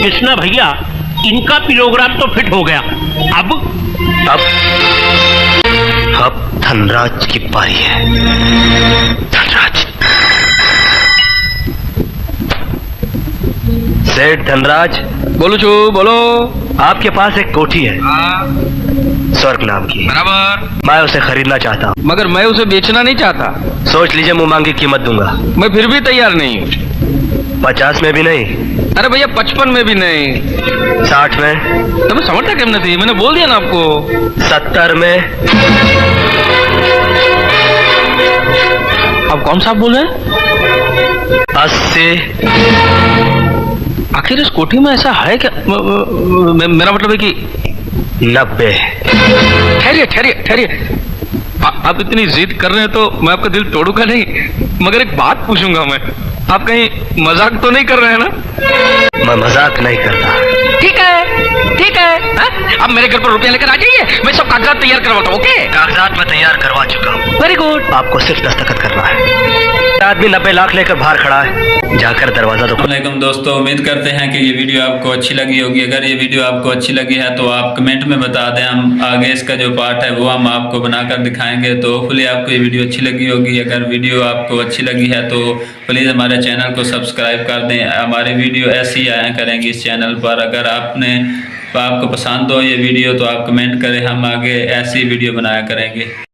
कृष्णा भैया, इनका किलोग्राम तो फिट हो गया। अब धनराज की पारी है। धनराज, सेठ धनराज। बोलो छू, बोलो। आपके पास एक कोठी है, स्वर्ग नाम की। बराबर। मैं उसे खरीदना चाहता हूँ। मगर मैं उसे बेचना नहीं चाहता। सोच लीजिए, मुंह मांगी कीमत दूंगा। मैं फिर भी तैयार नहीं हूँ। 50 में भी नहीं? अरे भैया 55 में भी नहीं। 60 में? तो मैं समझता क्यों नहीं? मैंने बोल दिया ना आपको। 70 में? अब कौन सा आप बोल रहे हैं? 80? आखिर इस कोठी में ऐसा है क्या? मेरा मतलब है कि 90? ठहरिए ठहरिए ठहरिए, आप इतनी जिद कर रहे हैं तो मैं आपका दिल तोड़ूंगा नहीं, मगर एक बात पूछूंगा मैं। आप कहीं मजाक तो नहीं कर रहे हैं ना? मैं मजाक नहीं करता। ठीक है, ठीक है। हा? अब मेरे घर पर रुपया लेकर आ जाइए, मैं सब कागजात तैयार करवाता हूँ। ओके? कागजात मैं तैयार करवा चुका हूँ। Very good. आपको सिर्फ दस्तखत करना है। आदमी 90 लाख लेकर बाहर खड़ा है, जाकर दरवाजा तो। वालेकुम दोस्तों, उम्मीद करते हैं कि ये वीडियो आपको अच्छी लगी होगी। अगर ये वीडियो आपको अच्छी लगी है तो आप कमेंट में बता दें, हम आगे इसका जो पार्ट है वो हम आपको बनाकर दिखाएंगे। तो होपफुली आपको ये वीडियो अच्छी लगी होगी। अगर वीडियो आपको अच्छी लगी है तो प्लीज़ हमारे चैनल को सब्सक्राइब कर दें। हमारी वीडियो ऐसी आया करेंगी इस चैनल पर। अगर आपको पसंद हो ये वीडियो तो आप कमेंट करें, हम आगे ऐसी वीडियो बनाया करेंगे।